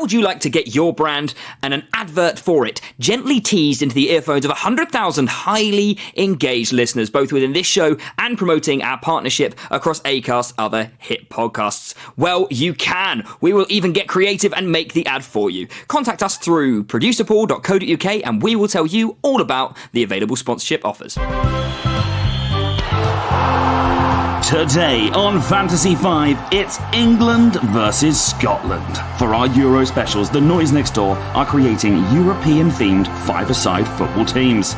How would you like to get your brand and an advert for it gently teased into the earphones of 100,000 highly engaged listeners, both within this show and promoting our partnership across Acast's other hit podcasts? Well, you can. We will even get creative and make the ad for you. Contact us through producerpool.co.uk and we will tell you all about the available sponsorship offers. Today on Fantasy 5, it's England versus Scotland. For our Euro specials, the Noise Next Door are creating European-themed five-a-side football teams.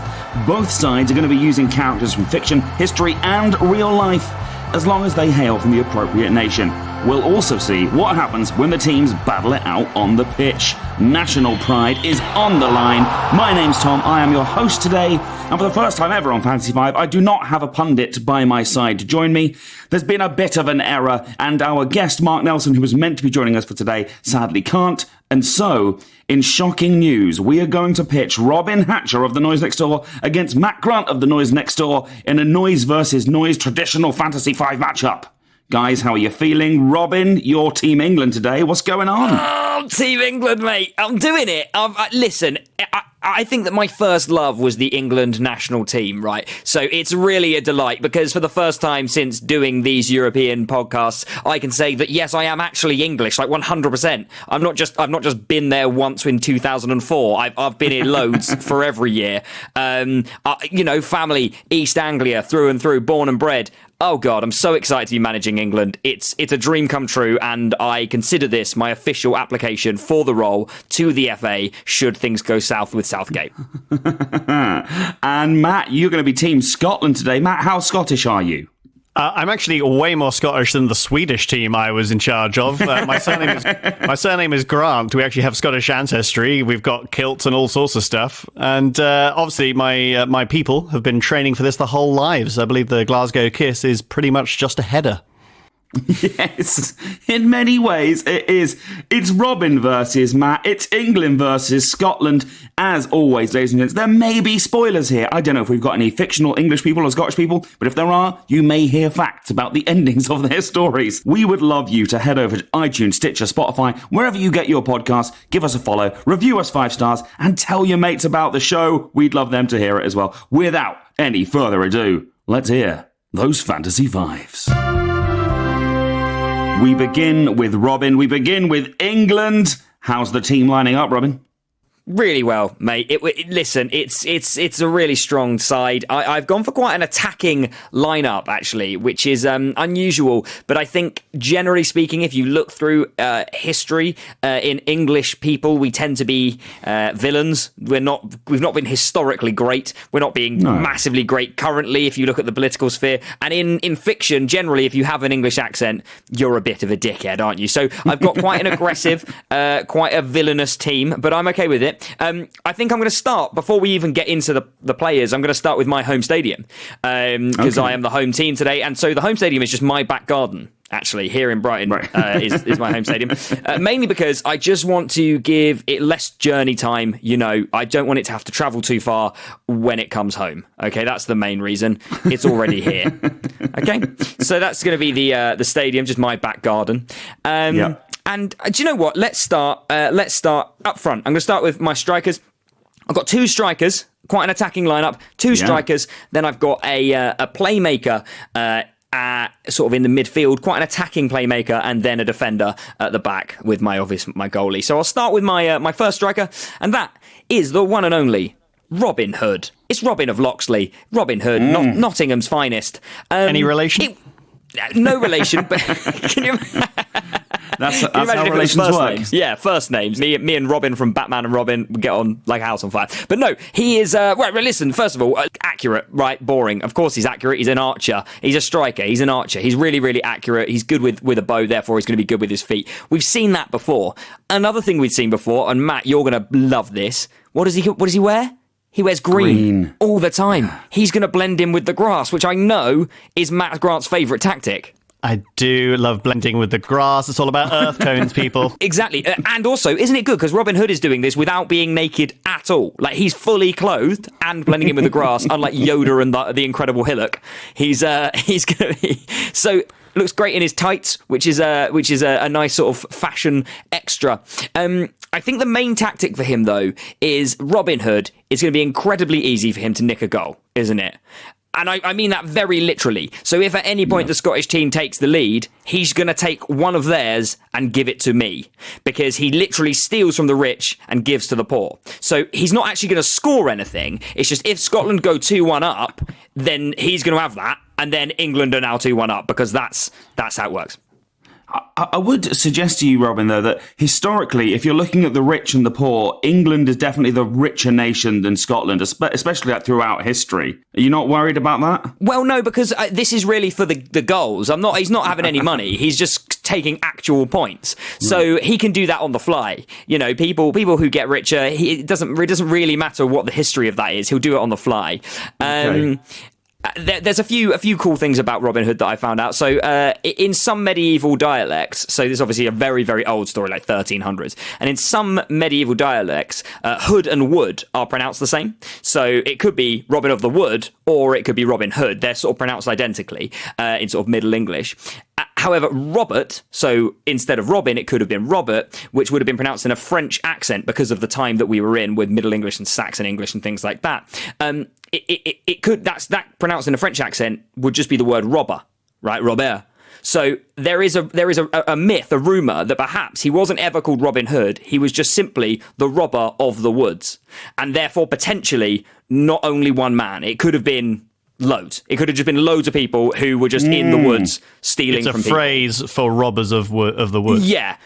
Both sides are going to be using characters from fiction, history and real life, as long as they hail from the appropriate nation. We'll also see what happens when the teams battle it out on the pitch. National pride is on the line. My name's Tom, I am your host today, and for the first time ever on Fantasy 5, I do not have a pundit by my side to join me. There's been a bit of an error, and our guest Mark Nelson, who was meant to be joining us for today, sadly can't. And so, in shocking news, we are going to pitch Robin Hatcher of The Noise Next Door against Matt Grant of The Noise Next Door in a Noise versus Noise traditional Fantasy 5 matchup. Guys, how are you feeling? Robin, your Team England today. What's going on? Oh, Team England, mate. I'm doing it. Listen, I think that my first love was the England national team, right? So it's really a delight because for the first time since doing these European podcasts, I can say that, yes, I am actually English, like 100%. I've not just been there once in 2004. I've been here loads for every year. Family, East Anglia, through and through, born and bred. Oh, God, I'm so excited to be managing England. It's a dream come true, and I consider this my official application for the role to the FA should things go south with Southgate. And Matt, you're going to be Team Scotland today. Matt, how Scottish are you? I'm actually way more Scottish than the Swedish team I was in charge of. My surname is Grant. We actually have Scottish ancestry. We've got kilts and all sorts of stuff. And obviously, my people have been training for this their whole lives. I believe the Glasgow Kiss is pretty much just a header. Yes, in many ways it is. It's Robin versus Matt. It's England versus Scotland. As always, ladies and gents, there may be spoilers here. I don't know if we've got any fictional English people or Scottish people, but if there are, you may hear facts about the endings of their stories. We would love you to head over to iTunes, Stitcher, Spotify, wherever you get your podcasts. Give us a follow, review us 5 stars, and tell your mates about the show. We'd love them to hear it as well. Without any further ado, let's hear those Fantasy Fives. We begin with Robin. We begin with England. How's the team lining up, Robin? Really well, mate. Listen, it's a really strong side. I've gone for quite an attacking lineup, actually, which is unusual. But I think, generally speaking, if you look through history in English people, we tend to be villains. We've not been historically great. We're not being massively great currently. If you look at the political sphere, and in fiction, generally, if you have an English accent, you're a bit of a dickhead, aren't you? So I've got quite an aggressive, quite a villainous team, but I'm okay with it. I think I'm going to start, before we even get into the players, I'm going to start with my home stadium, because I am the home team today, and so the home stadium is just my back garden. Actually, here in Brighton is my home stadium. Mainly because I just want to give it less journey time. You know, I don't want it to have to travel too far when it comes home. Okay, that's the main reason. It's already here. Okay, so that's going to be the stadium, just my back garden. And do you know what? Let's start up front. I'm going to start with my strikers. I've got 2 strikers, quite an attacking lineup. 2 strikers. Then I've got a playmaker. Sort of in the midfield, quite an attacking playmaker, and then a defender at the back with my goalie. So I'll start with my first striker, and that is the one and only Robin Hood. It's Robin of Locksley. Robin Hood, Nottingham's finest. Any relation? No relation, but can you... That's how relations work. Names? Yeah, first names. Me and Robin from Batman and Robin would get on like a house on fire. But no, he is... listen, first of all, accurate, right? Boring. Of course he's accurate. He's an archer. He's a striker. He's an archer. He's really, really accurate. He's good with a bow, therefore he's going to be good with his feet. We've seen that before. Another thing we've seen before, and Matt, you're going to love this. What does he wear? He wears green all the time. He's going to blend in with the grass, which I know is Matt Grant's favourite tactic. I do love blending with the grass. It's all about earth tones, people. Exactly. And also, isn't it good? Because Robin Hood is doing this without being naked at all. Like, he's fully clothed and blending in with the grass, unlike Yoda and the Incredible Hillock. He's going to be... So, looks great in his tights, which is a nice sort of fashion extra. I think the main tactic for him, though, is Robin Hood. It's going to be incredibly easy for him to nick a goal, isn't it? And I mean that very literally. So if at any point the Scottish team takes the lead, he's going to take one of theirs and give it to me, because he literally steals from the rich and gives to the poor. So he's not actually going to score anything. It's just if Scotland go 2-1 up, then he's going to have that. And then England are now 2-1 up, because that's how it works. I would suggest to you, Robin, though, that historically, if you're looking at the rich and the poor, England is definitely the richer nation than Scotland, especially throughout history. Are you not worried about that? Well, no, because this is really for the goals. He's not having any money. He's just taking actual points. So he can do that on the fly. You know, people who get richer, it doesn't really matter what the history of that is. He'll do it on the fly. Okay. There's a few cool things about Robin Hood that I found out. So in some medieval dialects, so this is obviously a very, very old story, like 1300s, and in some medieval dialects, hood and wood are pronounced the same. So it could be Robin of the Wood, or it could be Robin Hood. They're sort of pronounced identically in sort of Middle English. However, Robert, so instead of Robin, it could have been Robert, which would have been pronounced in a French accent because of the time that we were in with Middle English and Saxon English and things like that. It could, that pronounced in a French accent would just be the word robber, right? Robert. So there is a myth, a rumour that perhaps he wasn't ever called Robin Hood. He was just simply the robber of the woods. And therefore, potentially, not only one man. It could have been loads. It could have just been loads of people who were just in the woods stealing from people. It's a phrase for robbers of the woods. Yeah.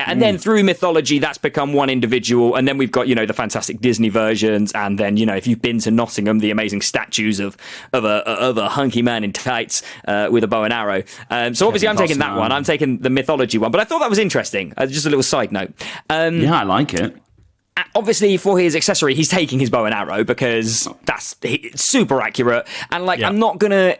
And then through mythology, that's become one individual. And then we've got, the fantastic Disney versions. And then, if you've been to Nottingham, the amazing statues of a hunky man in tights with a bow and arrow. So obviously I'm taking that one. I'm taking the mythology one. But I thought that was interesting. Just a little side note. Yeah, I like it. Obviously, for his accessory, he's taking his bow and arrow because that's super accurate. And I'm not going to,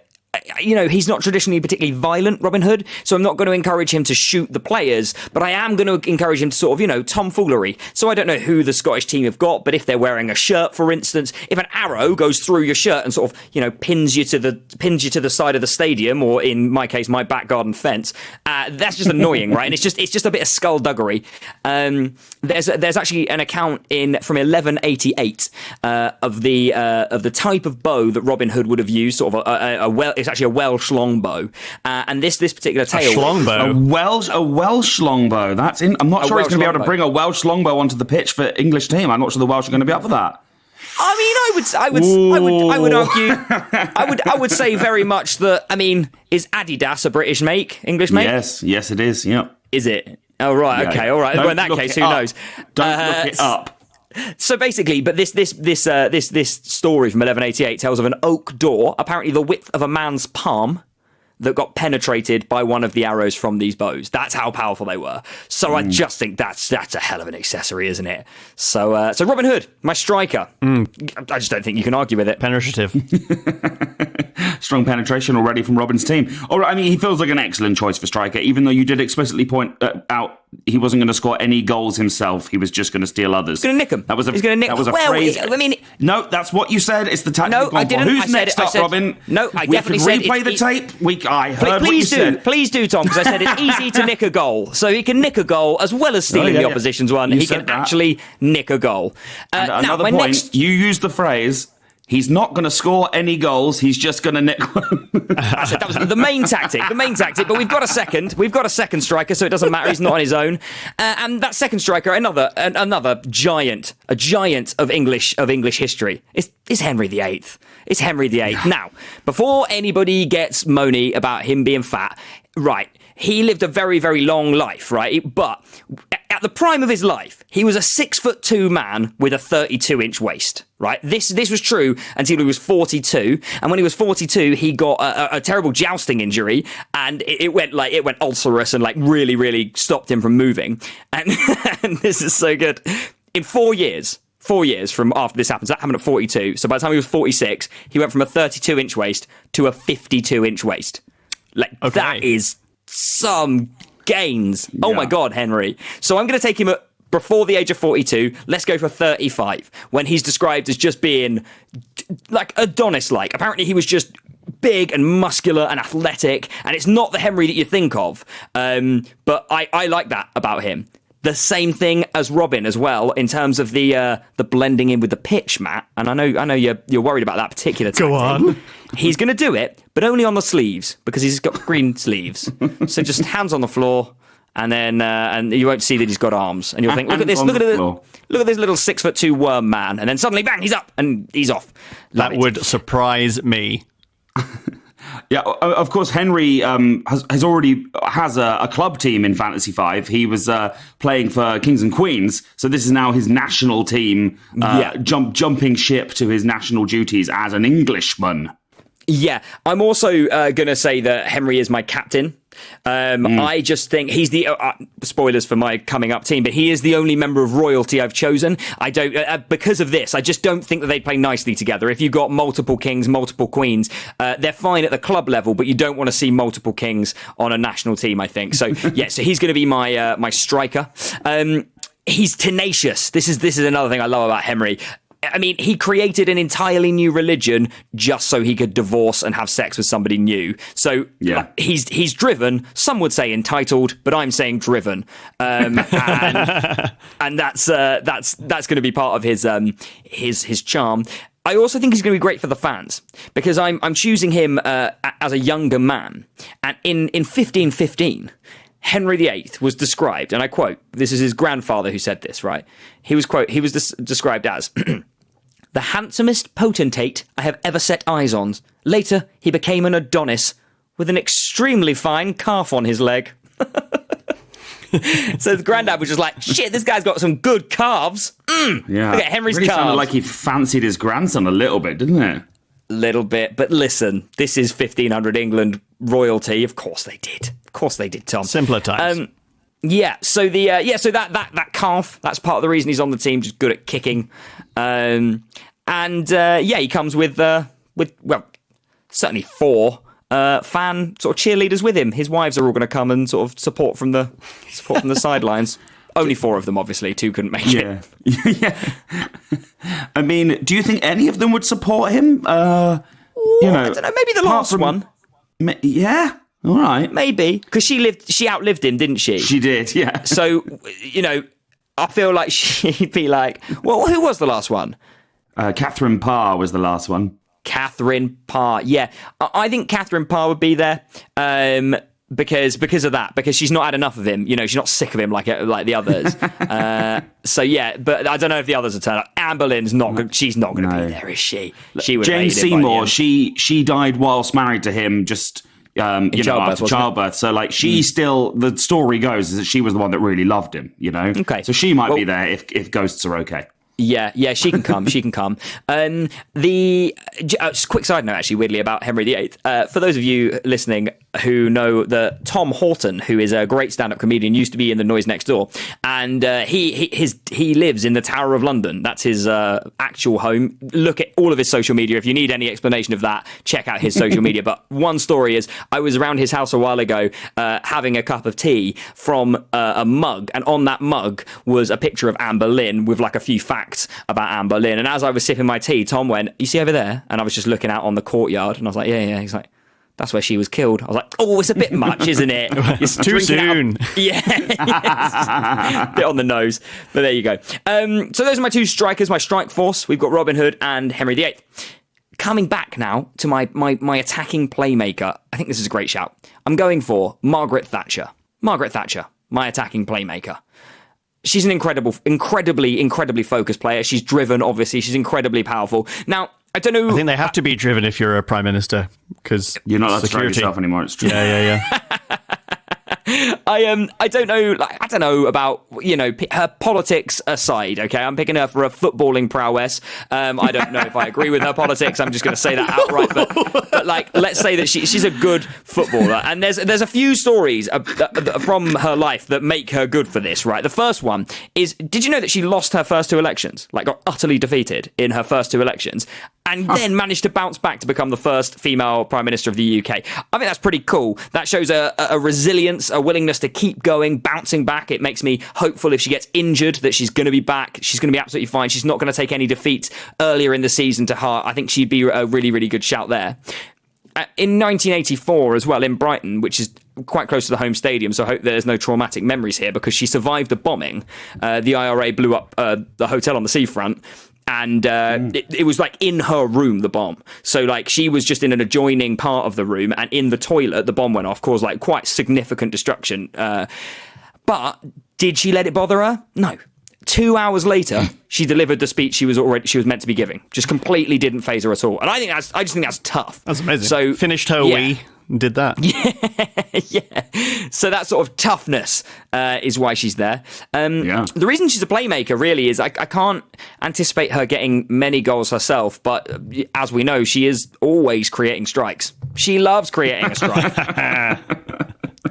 he's not traditionally particularly violent, Robin Hood, so I'm not going to encourage him to shoot the players, but I am going to encourage him to sort of, tomfoolery. So I don't know who the Scottish team have got, but if they're wearing a shirt, for instance, if an arrow goes through your shirt and sort of, pins you to the side of the stadium, or in my case, my back garden fence, that's just annoying, right? And it's just a bit of skullduggery. There's actually an account from 1188 of the type of bow that Robin Hood would have used, sort of it's actually a Welsh longbow, and this particular tale. A Welsh longbow. That's in. I'm not sure he's going to be able to bring a Welsh longbow onto the pitch for English team. I'm not sure the Welsh are going to be up for that. I would say very much that. I mean, is Adidas a British make, English make? Yes, it is. Yeah. Is it? Oh right, yeah. Okay, all right. Well, in that case, who knows? Don't look it up. So basically, but this story from 1188 tells of an oak door, apparently the width of a man's palm, that got penetrated by one of the arrows from these bows. That's how powerful they were. So I just think that's a hell of an accessory, isn't it? So Robin Hood, my striker. I just don't think you can argue with it. Penetrative. Strong penetration already from Robin's team. All right, I mean, he feels like an excellent choice for striker, even though you did explicitly point out he wasn't going to score any goals himself. He was just going to steal others. He's going to nick them. He's going to nick. That was a phrase. I mean, no, that's what you said. It's the tactic. No, I didn't. Who's next up, Robin? No, I definitely said. Replay the tape. I heard what you said. Please do, Tom, because I said it's easy to nick a goal. So he can nick a goal as well as stealing the opposition's one. He can actually nick a goal. Another point. You used the phrase. He's not going to score any goals. He's just going to nick one. That was the main tactic. But we've got a second. We've got a second striker, so it doesn't matter. He's not on his own. And that second striker, another giant, a giant of English history, is Henry VIII. It's Henry VIII. Yeah. Now, before anybody gets moany about him being fat, right? He lived a very, very long life, right? But at the prime of his life, he was a 6'2" man with a 32-inch waist, right? This was true until he was 42. And when he was 42, he got a terrible jousting injury, and it went ulcerous and really, really stopped him from moving. And, and this is so good. In 4 years from after this happens, that happened at 42. So by the time he was 46, he went from a 32-inch waist to a 52-inch waist. That is some gains. Yeah. Oh my God, Henry. So I'm going to take him before the age of 42. Let's go for 35, when he's described as just being like Adonis-like. Apparently he was just big and muscular and athletic, and it's not the Henry that you think of. But I like that about him. The same thing as Robin as well in terms of the blending in with the pitch, Matt. And I know you're worried about that particular tactic. Go on. He's going to do it, but only on the sleeves because he's got green sleeves. So just hands on the floor, and then and you won't see that he's got arms. And you'll think, look at this little 6'2" worm man. And then suddenly, bang, he's up and he's off. That would surprise me. Yeah, of course, Henry has already a club team in Fantasy 5. He was playing for Kings and Queens, so this is now his national team, jumping ship to his national duties as an Englishman. Yeah, I'm also going to say that Henry is my captain. I just think he's the spoilers for my coming up team, but he is the only member of royalty I've chosen. I don't because of this. I just don't think that they play nicely together. If you've got multiple kings, multiple queens, they're fine at the club level, but you don't want to see multiple kings on a national team. I think so. Yeah, so he's going to be my striker. He's tenacious. This is another thing I love about Henry. I mean, he created an entirely new religion just so he could divorce and have sex with somebody new. So he's driven. Some would say entitled, but I'm saying driven. And that's going to be part of his charm. I also think he's going to be great for the fans because I'm choosing him as a younger man. And in 1515. Henry VIII was described, and I quote, this is his grandfather who said this, right? He was described as the handsomest potentate I have ever set eyes on. Later, he became an Adonis with an extremely fine calf on his leg. So the granddad was just like, shit, this guy's got some good calves. Yeah. Look at Henry's really calves. Sounded like he fancied his grandson a little bit, didn't it? Little bit, but listen, this is 1500 England royalty. Of course they did. Of course they did, Tom. Simpler times. So that calf, that's part of the reason he's on the team, just good at kicking. He comes with certainly 4 fan sort of cheerleaders with him. His wives are all going to come and sort of support from the sidelines. Only 4 of them, obviously. 2 couldn't make it. Yeah. I mean, do you think any of them would support him? I don't know. Maybe the last one. Yeah. All right. Maybe. Because she outlived him, didn't she? She did, yeah. So, I feel like she'd be like, well, who was the last one? Catherine Parr was the last one. Catherine Parr. Yeah. I think Catherine Parr would be there. Because of that, because she's not had enough of him. She's not sick of him like the others. But I don't know if the others will turn up. Anne Boleyn's not. She's not going to be there, is she? She would. Jane Seymour. She died whilst married to him. Just after childbirth. So she's still. The story goes is that she was the one that really loved him. Okay. So she might be there if ghosts are okay. Yeah, she can come. She can come. Just quick side note, actually, weirdly, about Henry VIII. For those of you listening who know that Tom Horton, who is a great stand-up comedian, used to be in The Noise Next Door, and he lives in the Tower of London. That's his actual home. Look at all of his social media. If you need any explanation of that, check out his social media. But one story is, I was around his house a while ago having a cup of tea from a mug, and on that mug was a picture of Anne Boleyn with a few facts about Anne Boleyn. And as I was sipping my tea, Tom went, you see over there? And I was just looking out on the courtyard, and I was like, yeah. He's like, that's where she was killed. I was like, oh, it's a bit much, isn't it? It's too soon. Yeah. Bit on the nose. But there you go. So those are my 2 strikers, my strike force. We've got Robin Hood and Henry VIII. Coming back now to my attacking playmaker. I think this is a great shout. I'm going for Margaret Thatcher. Margaret Thatcher, my attacking playmaker. She's an incredibly focused player. She's driven, obviously. She's incredibly powerful. Now, I don't know. I think they have to be driven if you're a prime minister, because you're not allowed to drive yourself anymore. It's true. Yeah. I don't know. I don't know about her politics aside. Okay, I'm picking her for a footballing prowess. I don't know if I agree with her politics. I'm just going to say that outright. But let's say that she's a good footballer. And there's a few stories from her life that make her good for this. Right. The first one is: did you know that she lost her first 2 elections? Got utterly defeated in her first 2 elections. And then managed to bounce back to become the first female Prime Minister of the UK. I think that's pretty cool. That shows a resilience, a willingness to keep going, bouncing back. It makes me hopeful if she gets injured that she's going to be back. She's going to be absolutely fine. She's not going to take any defeats earlier in the season to heart. I think she'd be a really, really good shout there. in 1984 as well in Brighton, which is quite close to the home stadium, so I hope there's no traumatic memories here, because she survived the bombing. The IRA blew up the hotel on the seafront, and it was like in her room, the bomb. So like she was just in an adjoining part of the room, and in the toilet the bomb went off, caused like quite significant destruction. But did she let it bother her? No. 2 hours later, she delivered the speech she was meant to be giving. Just completely didn't faze her at all. And I just think that's tough. That's amazing. So finished her wee and did that. Yeah. So that sort of toughness is why she's there. The reason she's a playmaker really is I can't anticipate her getting many goals herself, but as we know, she is always creating strikes. She loves creating a strike.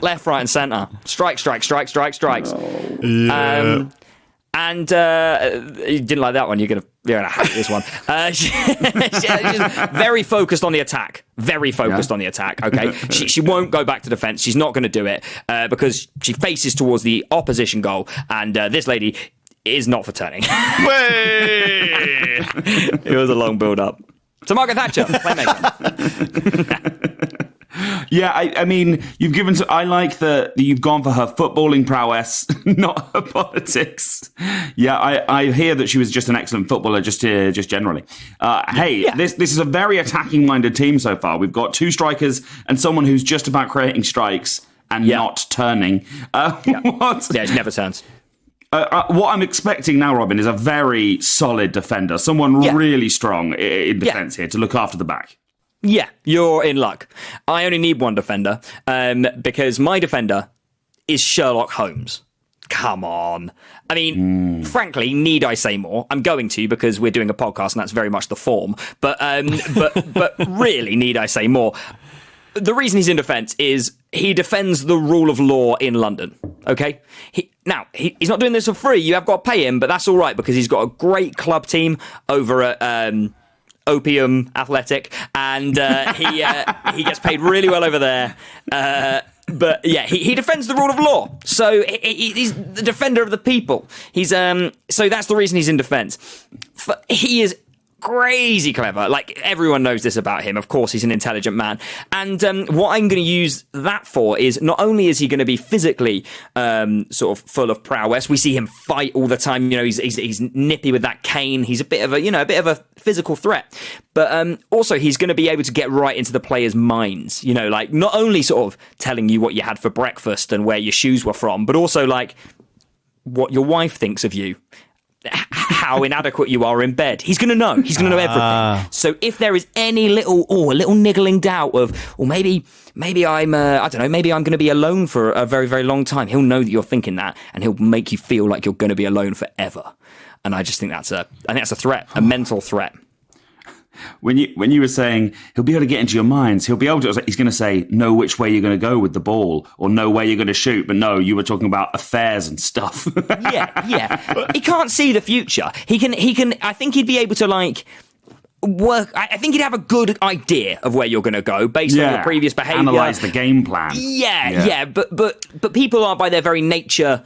Left, right, and centre. Strikes. Oh. Yeah. And you didn't like that one. You're gonna hate this one. She's very focused on the attack. Very focused on the attack. Okay, she won't go back to defence. She's not going to do it because she faces towards the opposition goal. And this lady is not for turning. It was a long build up. So Margaret Thatcher, playmaker. Yeah, I mean, I like that you've gone for her footballing prowess, not her politics. Yeah, I hear that she was just an excellent footballer, just generally. This is a very attacking-minded team so far. We've got 2 strikers and someone who's just about creating strikes and not turning. What? Yeah, she never turns. What I'm expecting now, Robin, is a very solid defender, someone really strong in defence here to look after the back. Yeah, you're in luck. I only need one defender because my defender is Sherlock Holmes. Come on. I mean, frankly, need I say more? I'm going to, because we're doing a podcast and that's very much the form. But really, need I say more? The reason he's in defence is he defends the rule of law in London, okay? He's not doing this for free. You have got to pay him, but that's all right because he's got a great club team over at Opium Athletic, and he gets paid really well over there. But yeah, he defends the rule of law, so he's the defender of the people. He's so that's the reason he's in defence. He is crazy clever. Like, everyone knows this about him. Of course, he's an intelligent man. And what I'm going to use that for is not only is he going to be physically sort of full of prowess. We see him fight all the time. You know, he's nippy with that cane. He's a bit of a physical threat. But also, he's going to be able to get right into the players' minds. You know, like not only sort of telling you what you had for breakfast and where your shoes were from, but also like what your wife thinks of you. How inadequate you are in bed. He's going to know. He's going to know everything. So if there is any little niggling doubt of, maybe I'm, I don't know, maybe I'm going to be alone for a very, very long time, he'll know that you're thinking that, and he'll make you feel like you're going to be alone forever. And I just think that's a threat, a mental threat. When you were saying he'll be able to get into your minds, he'll be able to. He's going to say, know which way you're going to go with the ball, or know where you're going to shoot. But no, you were talking about affairs and stuff. Yeah. He can't see the future. He can. I think he'd be able to like work. I think he'd have a good idea of where you're going to go based on your previous behaviour. Analyse the game plan. Yeah. But people are by their very nature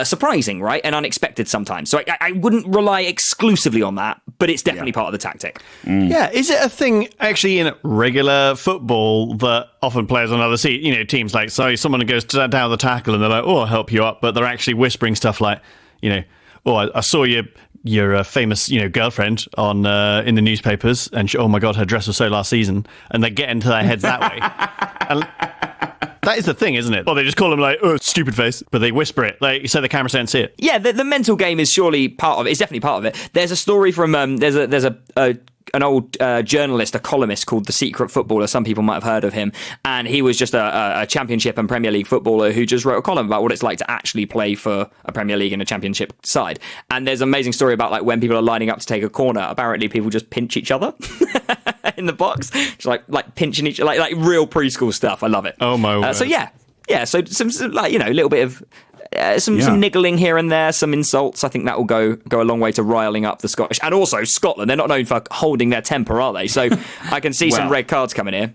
surprising, right? And unexpected sometimes. So I wouldn't rely exclusively on that, but it's definitely part of the tactic. Yeah, is it a thing actually in regular football that often players on other teams like, sorry, someone goes down the tackle and they're like, I'll help you up, but they're actually whispering stuff like, I saw your famous, girlfriend on in the newspapers, and oh my god, her dress was so last season, and they get into their heads that way. And that is the thing, isn't it? Or they just call him like, stupid face, but they whisper it, so the camera don't see it. Yeah, the mental game is surely part of it. It's definitely part of it. There's a story from there's an old journalist, a columnist called The Secret Footballer. Some people might have heard of him, and he was just a Championship and Premier League footballer who just wrote a column about what it's like to actually play for a Premier League and a Championship side. And there's an amazing story about like when people are lining up to take a corner, apparently people just pinch each other in the box, just like pinching each other, like real preschool stuff. I love it. Oh my word. So so some like a little bit of some niggling here and there, some insults. I think that will go a long way to riling up the Scottish. And also Scotland, they're not known for holding their temper, are they? So I can see some red cards coming here.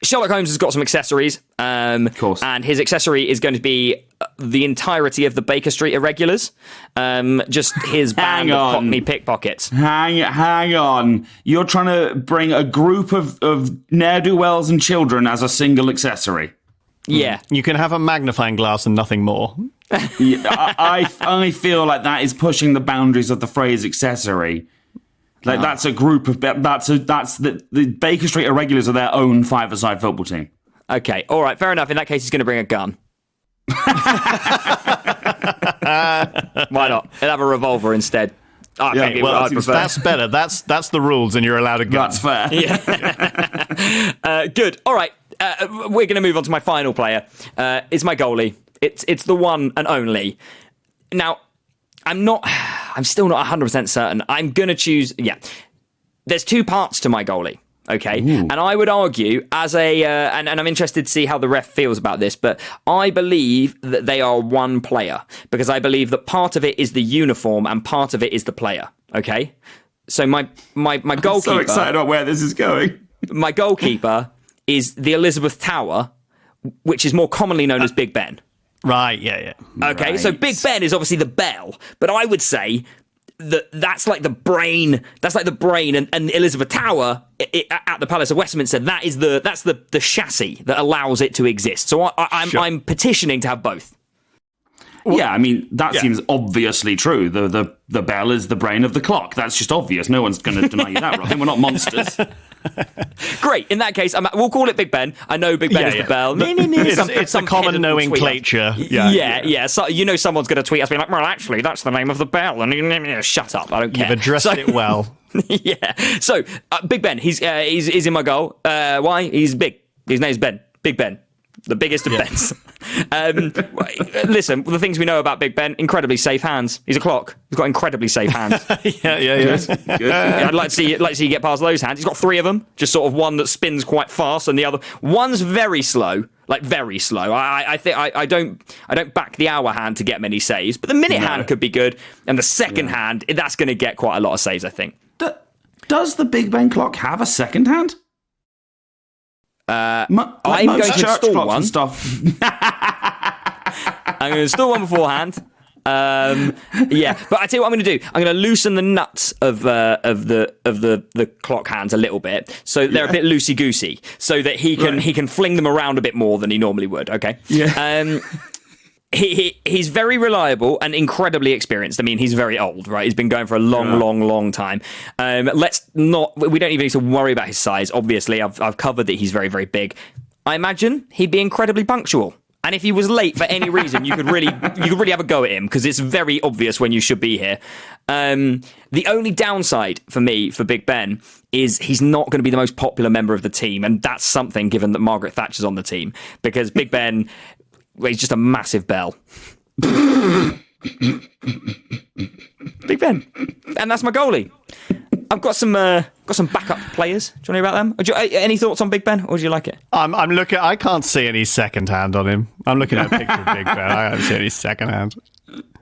Sherlock Holmes has got some accessories. Of course. And his accessory is going to be the entirety of the Baker Street Irregulars. Just his band of Cockney pickpockets. Hang on. You're trying to bring a group of ne'er-do-wells and children as a single accessory. Yeah. You can have a magnifying glass and nothing more. I feel like that is pushing the boundaries of the phrase accessory. Like that's a group of the Baker Street Irregulars are their own five-a-side football team. Okay, all right, fair enough. In that case, he's going to bring a gun. Why not? He'll have a revolver instead. That's better. That's the rules, and you're allowed a gun. That's fair. Yeah. Good. All right. We're going to move on to my final player. It's my goalie. It's the one and only. Now, I'm still not 100% certain. I'm going to choose. Yeah. There's two parts to my goalie. Okay. Ooh. And I would argue and I'm interested to see how the ref feels about this, but I believe that they are one player because I believe that part of it is the uniform and part of it is the player. Okay. So my goalkeeper. I'm so excited about where this is going. My goalkeeper is the Elizabeth Tower, which is more commonly known as Big Ben. Right, yeah. Okay, right. So Big Ben is obviously the bell, but I would say that's like the brain. That's like the brain, and Elizabeth Tower at the Palace of Westminster. That's the chassis that allows it to exist. So I'm petitioning to have both. Well, yeah, I mean, that seems obviously true. The bell is the brain of the clock. That's just obvious. No one's going to deny you that, right? We're not monsters. Great. In that case, we'll call it Big Ben. I know Big Ben is the bell. It's a common nomenclature. Yeah. So, someone's going to tweet us being like, well, actually, that's the name of the bell. And shut up. I don't care. You've addressed it well. Yeah. So, Big Ben, he's in my goal. Why? He's big. His name's Ben. Big Ben. The biggest of Bens. Listen, the things we know about Big Ben, incredibly safe hands. He's a clock. He's got incredibly safe hands. Yeah. Good. I'd like to see you get past those hands. He's got three of them. Just sort of one that spins quite fast, and the other one's very slow. Like very slow. I think I don't back the hour hand to get many saves, but the minute hand could be good, and the second hand that's going to get quite a lot of saves. I think. Does the Big Ben clock have a second hand? I'm going to install one. I'm going to install one beforehand. But I tell you what I'm going to do. I'm going to loosen the nuts of the clock hands a little bit, so they're a bit loosey goosey, so that he can fling them around a bit more than he normally would. Okay. Yeah. He's very reliable and incredibly experienced. I mean, he's very old, right? He's been going for a long time. We don't even need to worry about his size. Obviously, I've covered that he's very, very big. I imagine he'd be incredibly punctual. And if he was late for any reason, you could really have a go at him because it's very obvious when you should be here. The only downside for me for Big Ben is he's not going to be the most popular member of the team, and that's something given that Margaret Thatcher's on the team, because Big Ben, he's just a massive bell. Big Ben, and that's my goalie. I've got some backup players. Do you want to hear about them? Any thoughts on Big Ben, or do you like it? I'm looking. I can't see any second hand on him. I'm looking at a picture of Big Ben. I don't see any second hand.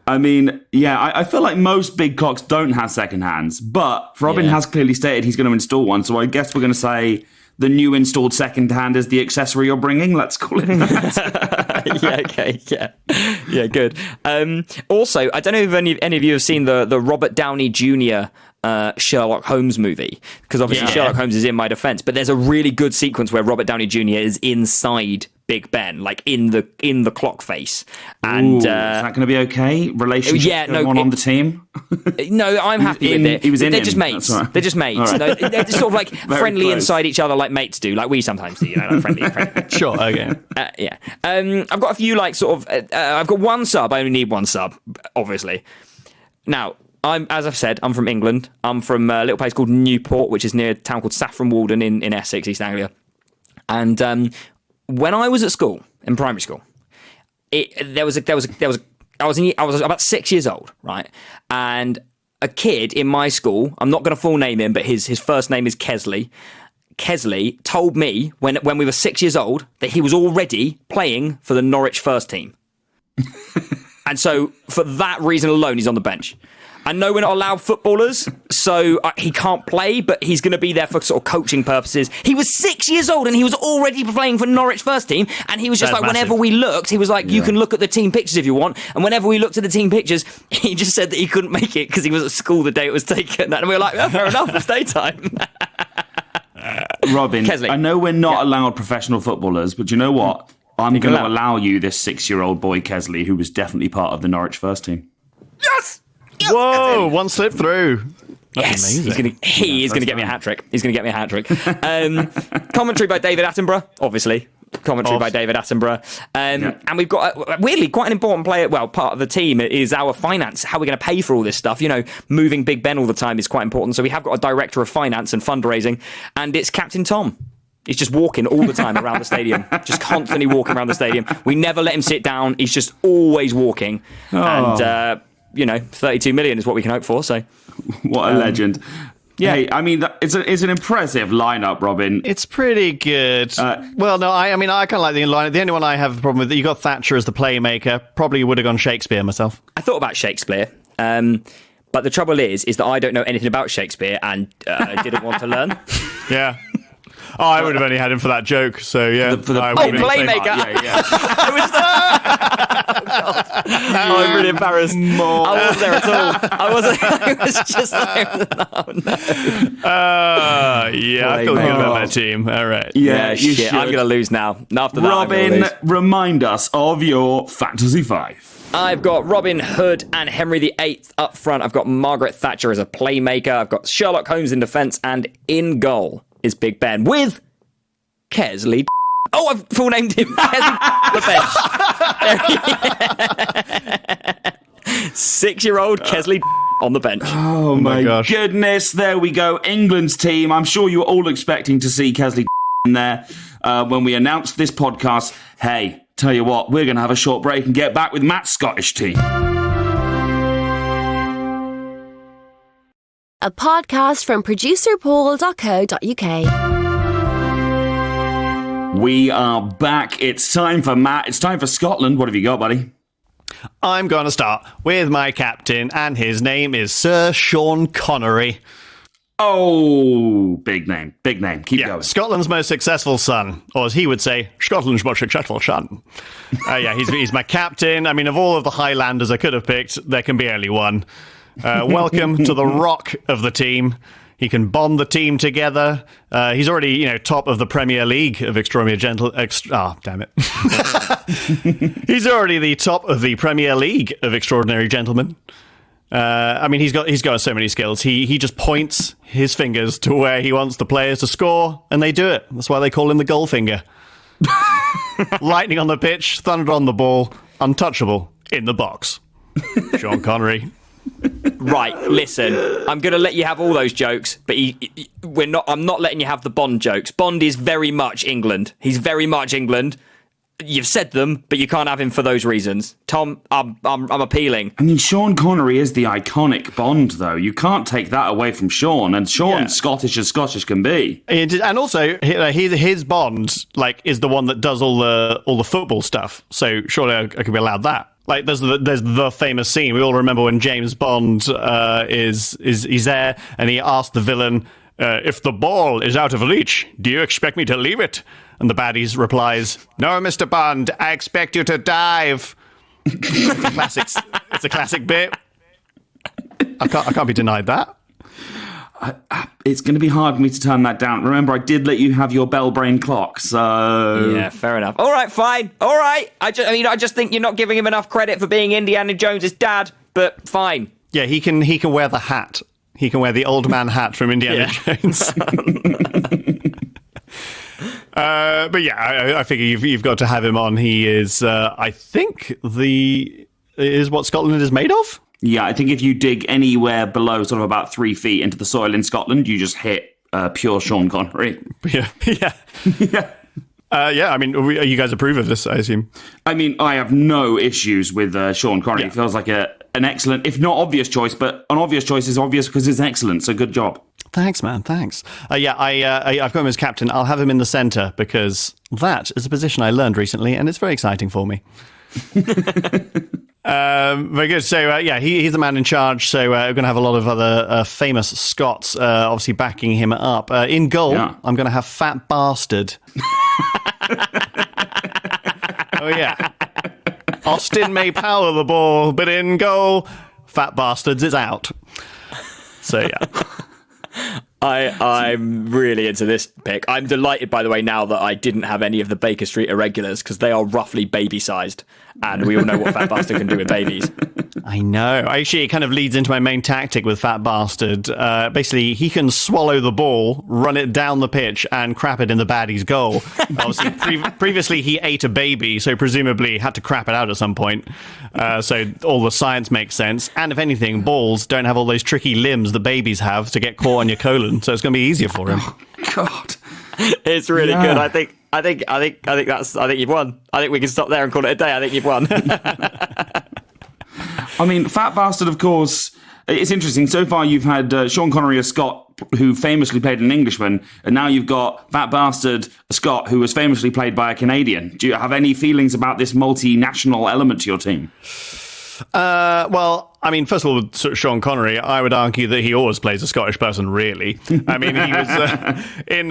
I mean, I feel like most big clocks don't have second hands, but Robin has clearly stated he's going to install one, so I guess we're going to say the new installed second hand is the accessory you're bringing. Let's call it that. Yeah, good. Also, I don't know if any of you have seen the Robert Downey Jr. Sherlock Holmes movie, because obviously Sherlock Holmes is in my defense, but there's a really good sequence where Robert Downey Jr. is inside Big Ben, like in the clock face. And is that going to be okay? Relationship on the team? No, I'm happy with it. He was in. They're just mates. Right. They're just mates. Right. No, they're sort of like friendly close. Inside each other, like mates do, like we sometimes do. Like friendly. Sure. Okay. I've got a few I've got one sub. I only need one sub, obviously. Now, as I've said, I'm from England. I'm from a little place called Newport, which is near a town called Saffron Walden in Essex, East Anglia. And when I was at school, in primary school, I was about 6 years old, right? And a kid in my school, I'm not going to full name him, but his first name is Kesley. Kesley told me when we were 6 years old that he was already playing for the Norwich first team. And so for that reason alone, he's on the bench. I know we're not allowed footballers, so he can't play, but he's going to be there for sort of coaching purposes. He was 6 years old and he was already playing for Norwich first team. And he was just whenever we looked, he was like, you can look at the team pictures if you want. And whenever we looked at the team pictures, he just said that he couldn't make it because he was at school the day it was taken. And we were like, oh, fair enough, it's daytime. Robin, Kesley. I know we're not allowed professional footballers, but you know what? I'm going to allow you this 6-year-old boy, Kesley, who was definitely part of the Norwich first team. Yes! Whoa, one slip through. That's amazing. He is going to get me a hat-trick. He's going to get me a hat-trick. Commentary by David Attenborough, obviously. By David Attenborough. And we've got, weirdly, quite an important player, well, part of the team is our finance, how we're going to pay for all this stuff. You know, moving Big Ben all the time is quite important. So we have got a director of finance and fundraising, and it's Captain Tom. He's just walking all the time around the stadium, just constantly walking around the stadium. We never let him sit down. He's just always walking. And, 32 million is what we can hope for. So, what a legend! Yeah, hey, I mean, it's an impressive lineup, Robin. It's pretty good. Well, no, I kind of like the lineup. The only one I have a problem with, you got Thatcher as the playmaker. Probably would have gone Shakespeare myself. I thought about Shakespeare, but the trouble is that I don't know anything about Shakespeare and didn't want to learn. Yeah. Oh, I would have only had him for that joke. So yeah, playmaker. I'm really embarrassed. I wasn't there at all. I was just like, oh no. I feel good about that team. All right. Yeah, shit. I'm gonna lose now. After that, Robin, remind us of your Fantasy 5. I've got Robin Hood and Henry VIII up front. I've got Margaret Thatcher as a playmaker. I've got Sherlock Holmes in defence, and in goal is Big Ben with Kesley. Oh, I've full named him. Kesley the bench. 6-year-old Kesley on the bench. Oh my gosh. Goodness, there we go. England's team. I'm sure you were all expecting to see Kesley in there when we announced this podcast. Hey, tell you what, we're going to have a short break and get back with Matt's Scottish team. A podcast from producerpaul.co.uk. We are back. It's time for Matt. It's time for Scotland. What have you got, buddy? I'm going to start with my captain, and his name is Sir Sean Connery. Oh, big name. Big name. Keep going. Scotland's most successful son, or as he would say, Scotland's most successful son. He's my captain. I mean, of all of the Highlanders I could have picked, there can be only one. Welcome to the rock of the team. He can bond the team together. He's already, top of the Premier League of Extraordinary Gentlemen. Damn it. He's already the top of the Premier League of Extraordinary Gentlemen. He's got so many skills. He just points his fingers to where he wants the players to score, and they do it. That's why they call him the Goalfinger. Lightning on the pitch, thunder on the ball, untouchable in the box. Sean Connery. Right, listen, I'm going to let you have all those jokes, but I'm not letting you have the Bond jokes. Bond is very much England. He's very much England. You've said them, but you can't have him for those reasons. Tom, I'm appealing. I mean, Sean Connery is the iconic Bond, though. You can't take that away from Sean, and Sean's Scottish as Scottish can be. And also, his Bond is the one that does all the football stuff. So surely I could be allowed that. Like there's the famous scene we all remember when James Bond is there and he asks the villain, if the ball is out of reach, do you expect me to leave it? And the baddie replies, no, Mr. Bond, I expect you to dive. It's a classic bit. I can't be denied that. It's going to be hard for me to turn that down. Remember, I did let you have your bell brain clock, so... Yeah, fair enough. All right, fine. All right. I just think you're not giving him enough credit for being Indiana Jones' dad, but fine. Yeah, he can wear the hat. He can wear the old man hat from Indiana Jones. I figure you've got to have him on. He is, I think, is what Scotland is made of. Yeah, I think if you dig anywhere below sort of about 3 feet into the soil in Scotland, you just hit pure Sean Connery. Yeah. I mean, you guys approve of this, I assume? I mean, I have no issues with Sean Connery. Yeah. It feels like an excellent, if not obvious choice, but an obvious choice is obvious because it's excellent, so good job. Thanks, man, thanks. I've got him as captain. I'll have him in the centre because that is a position I learned recently and it's very exciting for me. Very good. So, he's the man in charge. So we're going to have a lot of other famous Scots, obviously backing him up. In goal, I'm going to have Fat Bastard. Oh, yeah. Austin may power the ball, but in goal, Fat Bastards is out. So, yeah. I'm really into this pick. I'm delighted, by the way, now that I didn't have any of the Baker Street irregulars, because they are roughly baby-sized, and we all know what Fat Bastard can do with babies. I know. Actually, it kind of leads into my main tactic with Fat Bastard. Basically, he can swallow the ball, run it down the pitch, and crap it in the baddie's goal. Obviously, previously he ate a baby, so presumably had to crap it out at some point. So all the science makes sense. And if anything, balls don't have all those tricky limbs that babies have to get caught on your colon, so it's going to be easier for him. Oh, God. It's really good. I think you've won. I think we can stop there and call it a day. I think you've won. I mean, Fat Bastard, of course, it's interesting. So far, you've had Sean Connery, a Scot, who famously played an Englishman, and now you've got Fat Bastard, a Scot, who was famously played by a Canadian. Do you have any feelings about this multinational element to your team? Well, I mean, first of all, with sort of Sean Connery, I would argue that he always plays a Scottish person, really. I mean, he was in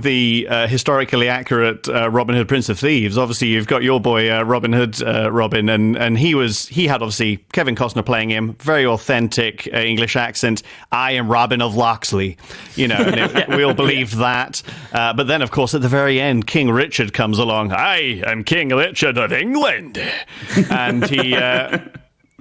the historically accurate Robin Hood, Prince of Thieves. Obviously, you've got your boy Robin Hood, Robin, and he had obviously Kevin Costner playing him, very authentic English accent. I am Robin of Locksley, and we all believed that. But then, of course, at the very end, King Richard comes along. I am King Richard of England, and he.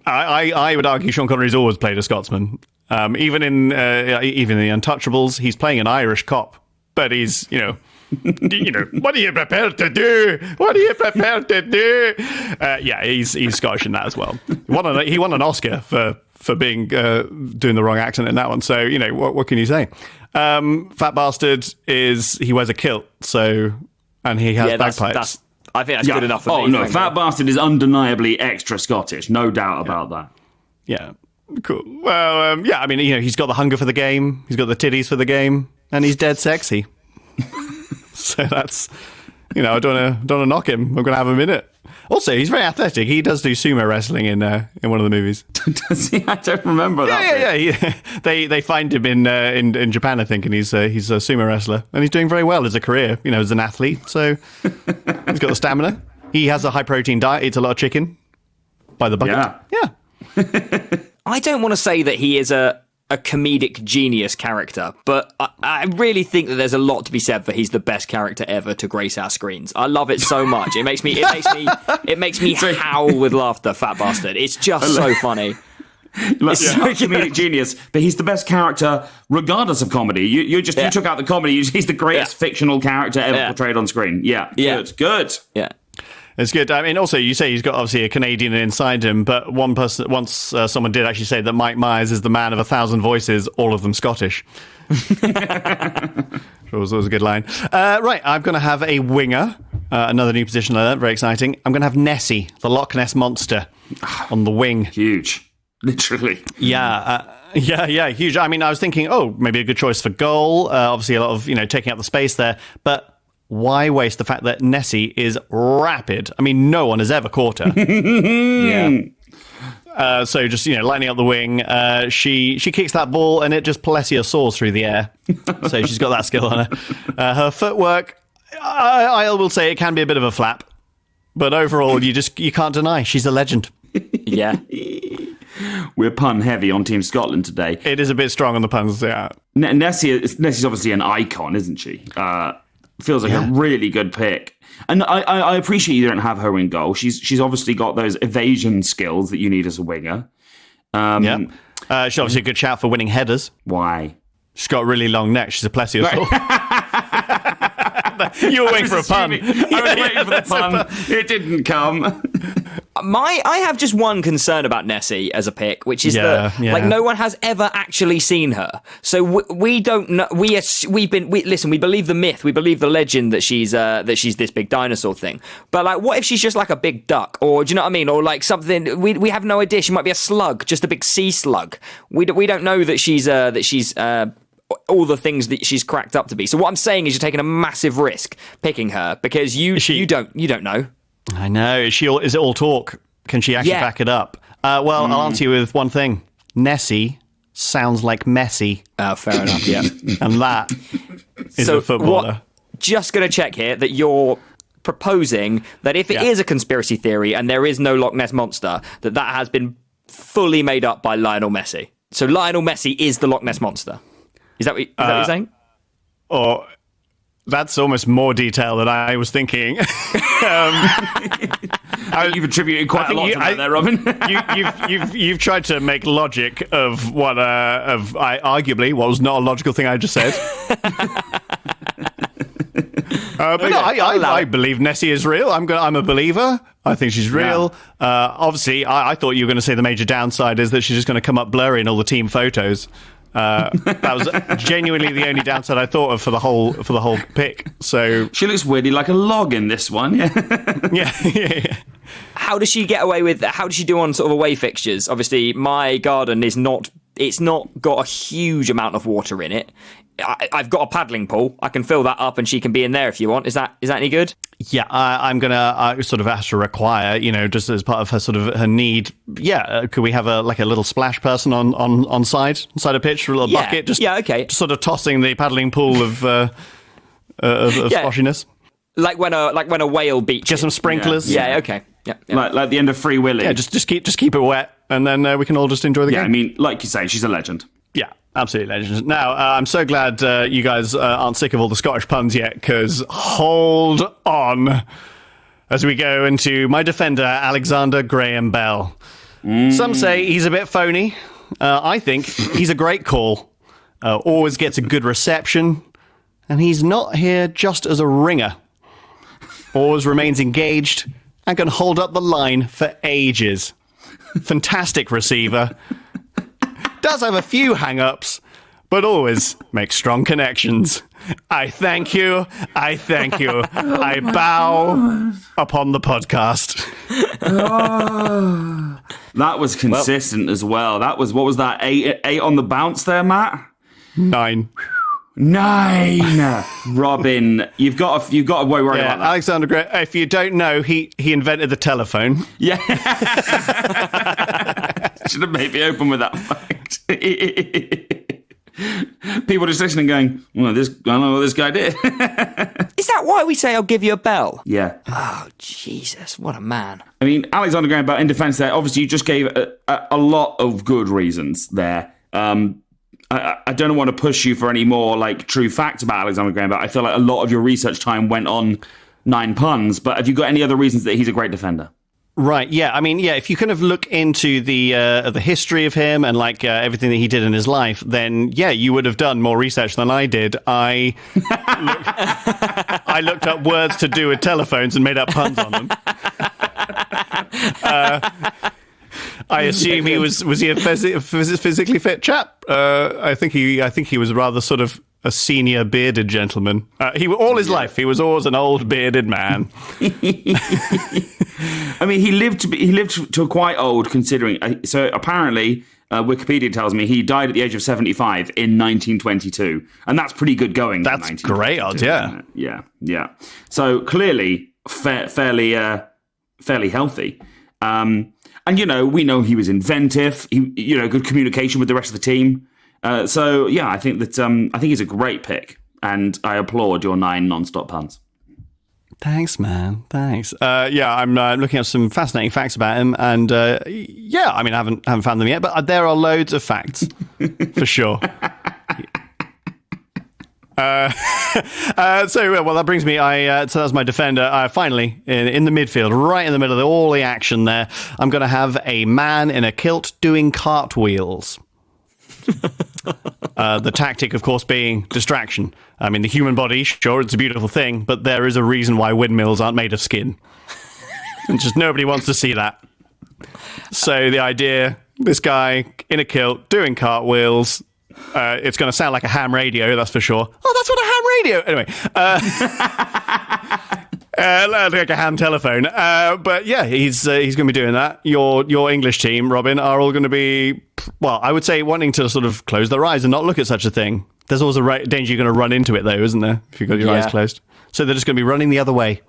I would argue Sean Connery's always played a Scotsman. Even in The Untouchables, he's playing an Irish cop, but he's, what are you prepared to do? What are you prepared to do? He's Scottish in that as well. He won an Oscar for being doing the wrong accent in that one. So, what can you say? Fat Bastard he wears a kilt, and he has bagpipes. I think that's good enough for me. Oh, no, Fat Bastard is undeniably extra Scottish. No doubt about that. Yeah, cool. Well, I mean, he's got the hunger for the game, he's got the titties for the game, and he's dead sexy. So that's, I don't want to knock him. I'm going to have him in it. Also, he's very athletic. He does do sumo wrestling in one of the movies. Does he? I don't remember that. Yeah. They find him in Japan, I think, and he's a sumo wrestler, and he's doing very well as a career, as an athlete. So he's got the stamina. He has a high protein diet. Eats a lot of chicken by the bucket. Yeah. I don't want to say that he is a comedic genius character, but I really think that there's a lot to be said for he's the best character ever to grace our screens. I love it so much. It makes me howl with laughter, Fat Bastard. It's just so funny. He's a comedic genius, but he's the best character regardless of comedy. You took out the comedy. He's the greatest fictional character ever portrayed on screen. Yeah. Good. Yeah. It's good. I mean, also, you say he's got obviously a Canadian inside him, but once someone did actually say that Mike Myers is the man of 1,000 voices, all of them Scottish. It was a good line. Right, I'm going to have a winger, another new position I learned, very exciting. I'm going to have Nessie, the Loch Ness Monster, on the wing. Huge. Literally. Yeah, huge. I mean, I was thinking, maybe a good choice for goal. Obviously, a lot of, taking up the space there, but why waste the fact that Nessie is rapid? I mean, no one has ever caught her. Yeah. So just, lining up the wing, she kicks that ball and it just plesiosaurs through the air. So she's got that skill on her. Her footwork, I will say it can be a bit of a flap. But overall, you can't deny she's a legend. Yeah. We're pun heavy on Team Scotland today. It is a bit strong on the puns, yeah. Nessie's obviously an icon, isn't she? Feels like a really good pick. And I appreciate you don't have her in goal. She's obviously got those evasion skills that you need as a winger. She's obviously a good shout for winning headers. Why? She's got a really long neck. She's a plesiosaur. You were waiting for a pun. I was waiting for the pun. It didn't come. I have just one concern about Nessie as a pick, which is that no one has ever actually seen her, so we don't know. We believe the myth, we believe the legend that she's this big dinosaur thing. But what if she's just like a big duck, or do you know what I mean, or like something? We have no idea. She might be a slug, just a big sea slug. We don't know that she's all the things that she's cracked up to be. So what I'm saying is you're taking a massive risk picking her because you don't know. I know. Is it all talk? Can she actually back it up? Well, I'll answer you with one thing. Nessie sounds like Messi. Oh, fair enough, yeah. And that is a footballer. Just going to check here that you're proposing that if it is a conspiracy theory and there is no Loch Ness Monster, that has been fully made up by Lionel Messi. So Lionel Messi is the Loch Ness Monster. Is that what you're saying? Or that's almost more detail than I was thinking. You've attributed quite a lot to that there, Robin. you've tried to make logic of what arguably what was not a logical thing I just said. But no, I believe Nessie is real. I'm a believer. I think she's real. Yeah. Obviously, I thought you were going to say the major downside is that she's just going to come up blurry in all the team photos. That was genuinely the only downside I thought of for the whole pick. So she looks weirdly like a log in this one. Yeah. How does she get away with? How does she do on sort of away fixtures? Obviously, my garden is not. It's not got a huge amount of water in it. I've got a paddling pool. I can fill that up, and she can be in there if you want. Is that any good? Yeah, I'm gonna sort of ask to require, just as part of her sort of her need. Yeah, could we have a little splash person on side a pitch for a little bucket? Okay. Just sort of tossing the paddling pool of splashiness. Like when a whale beats. Just some sprinklers. Yeah. Okay. Yeah. Like the end of Free Willy. Yeah, just keep it wet, and then we can all just enjoy the game. Yeah, I mean, like you say, she's a legend. Yeah, absolutely legend. Now, I'm so glad you guys aren't sick of all the Scottish puns yet, because hold on as we go into my defender, Alexander Graham Bell. Some say he's a bit phony. I think he's a great call. Always gets a good reception, and he's not here just as a ringer. Always remains engaged and can hold up the line for ages. Fantastic receiver. Does have a few hang-ups, but always makes strong connections. I thank you. I bow upon the podcast. That was consistent as well. That was, what was that, 8 on the bounce there, Matt? 9. Robin, you've got to worry about that. Alexander Graham, if you don't know, he invented the telephone. Yeah. Should have maybe opened with that fact. People just listening going, well, I don't know what this guy did. Is that why we say I'll give you a bell? Yeah. Oh, Jesus, what a man. I mean, Alexander Graham Bell, in defence there, obviously you just gave a lot of good reasons there. I don't want to push you for any more true facts about Alexander Graham Bell. I feel like a lot of your research time went on 9 puns, but have you got any other reasons that he's a great defender? Right, yeah. I mean, yeah, if you kind of look into the history of him and everything that he did in his life, then yeah, you would have done more research than I did. I looked up words to do with telephones and made up puns on them. I assume he was he a physically fit chap? I think he was rather sort of a senior bearded gentleman. All his life he was always an old bearded man. I mean, he lived to quite old, considering. So apparently, Wikipedia tells me he died at the age of 75 in 1922, and that's pretty good going. That's great odds, yeah. Yeah. So clearly, fairly healthy. And we know he was inventive. He, good communication with the rest of the team. So yeah, I think he's a great pick, and I applaud your 9 non-stop puns. Thanks, man. Thanks. I'm looking at some fascinating facts about him, and I mean, I haven't found them yet, but there are loads of facts for sure. So that brings me. So that's my defender. Finally, in the midfield, right in the middle of all the action there, I'm going to have a man in a kilt doing cartwheels. The tactic, of course, being distraction. I mean, the human body, sure, it's a beautiful thing, but there is a reason why windmills aren't made of skin. And just nobody wants to see that. So the idea, this guy in a kilt doing cartwheels, it's going to sound like a ham radio, that's for sure. Oh, that's what a ham radio... Anyway, like a ham telephone. But yeah, he's going to be doing that. Your English team, Robin, are all going to be, well, I would say wanting to sort of close their eyes and not look at such a thing. There's always a danger you're going to run into it, though, isn't there? If you've got your eyes closed. So they're just going to be running the other way.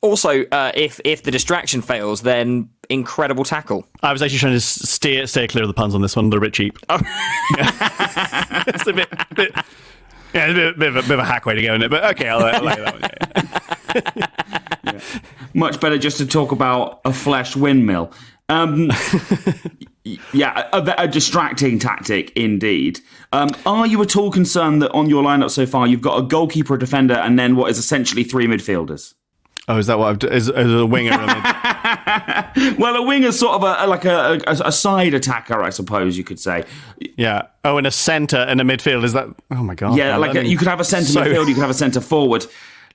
Also, if the distraction fails, then incredible tackle. I was actually trying to stay clear of the puns on this one. They're a bit cheap. Oh. Yeah. It's a bit of a hack way to go in it, but okay, I'll like that one. Yeah. Much better just to talk about a flesh windmill. Yeah, a distracting tactic indeed. Are you at all concerned that on your lineup so far you've got a goalkeeper, a defender, and then what is essentially 3 midfielders? Oh, is that what I've done? Is a winger? Well, a winger's sort of a side attacker, I suppose you could say. Yeah. Oh, and a centre and a midfield. Is that? Oh my god. Yeah, you could have a centre midfield, you could have a centre forward.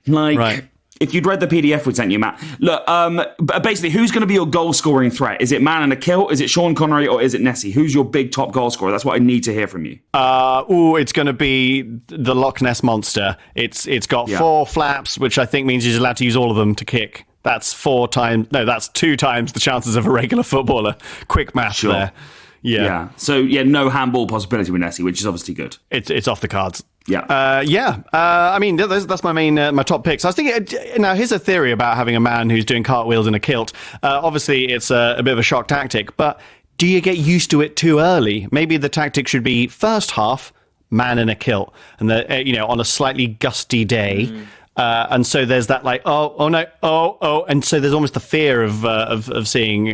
Right. If you'd read the PDF we sent you, Matt, look, basically, who's going to be your goal-scoring threat? Is it man in a kilt? Is it Sean Connery? Or is it Nessie? Who's your big top goal scorer? That's what I need to hear from you. It's going to be the Loch Ness Monster. It's got 4 flaps, which I think means he's allowed to use all of them to kick. That's 2 times the chances of a regular footballer. Quick math there. Yeah. So, no handball possibility with Nessie, which is obviously good. It's off the cards. Yeah. I mean, that's my main, my top picks. I was thinking, now here's a theory about having a man who's doing cartwheels in a kilt. Obviously, it's a bit of a shock tactic, but do you get used to it too early? Maybe the tactic should be first half, man in a kilt, and on a slightly gusty day. And so there's that and so there's almost the fear of seeing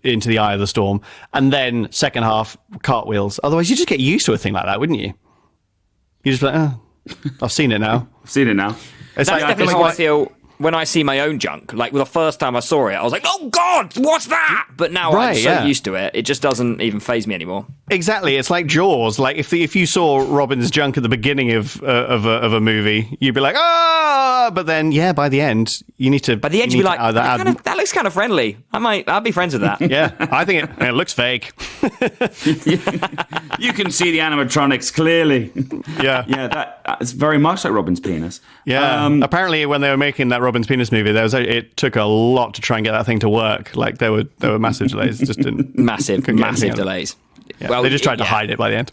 into the eye of the storm. And then second half, cartwheels. Otherwise, you just get used to a thing like that, wouldn't you? You just like, I've seen it now. It's That's definitely how I feel when I see my own junk. Like, the first time I saw it, I was like, oh, God, what's that? But now I'm so used to it, it just doesn't even faze me anymore. Exactly. It's like Jaws. Like, if you saw Robin's junk at the beginning of a movie, you'd be like, but then, by the end, you need to... By the end, you'd be like, that looks kind of friendly. I'd be friends with that. Yeah, I think it looks fake. You can see the animatronics clearly. Yeah. Yeah, that's very much like Robin's penis. Yeah. Apparently, when they were making that Robin's penis movie, it took a lot to try and get that thing to work. Like, there were massive delays. Just didn't massive delays. Yeah. Well, they just tried to hide it by the end.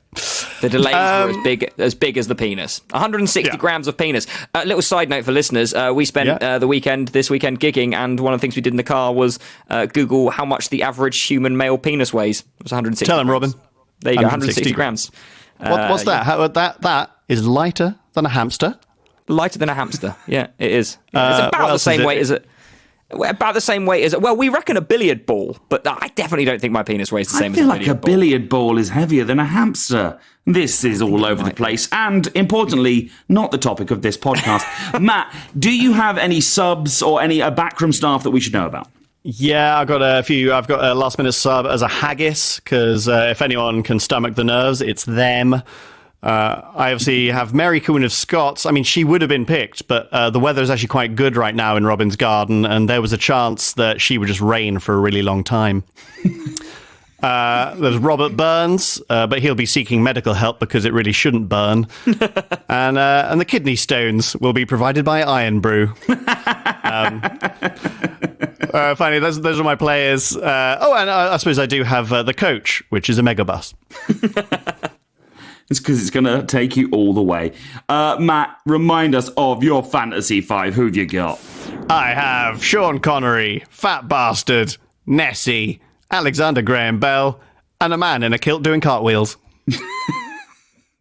The delays were as big as the penis. 160 grams of penis. A little side note for listeners: we spent this weekend gigging, and one of the things we did in the car was Google how much the average human male penis weighs. It was 160. Tell them, Robin. There you go, 160 grams. What's that? How, that is lighter than a hamster. Lighter than a hamster. Yeah, it is. It's about the same weight as it. About the same weight as we reckon a billiard ball, but I definitely don't think my penis weighs the same as a billiard ball. I feel like a billiard ball is heavier than a hamster. This is all over the place, and importantly, not the topic of this podcast. Matt, do you have any subs or any backroom staff that we should know about? Yeah, I've got a few. I've got a last-minute sub as a haggis, because if anyone can stomach the nerves, it's them. I obviously have Mary Queen of Scots. I mean, she would have been picked, but the weather is actually quite good right now in Robin's garden, and there was a chance that she would just reign for a really long time. There's Robert Burns, but he'll be seeking medical help because it really shouldn't burn. And the kidney stones will be provided by Iron Brew. Finally, those are my players. And I suppose I do have the coach, which is a megabus. It's because it's going to take you all the way. Matt, remind us of your Fantasy 5. Who've you got? I have Sean Connery, Fat Bastard, Nessie, Alexander Graham Bell, and a man in a kilt doing cartwheels.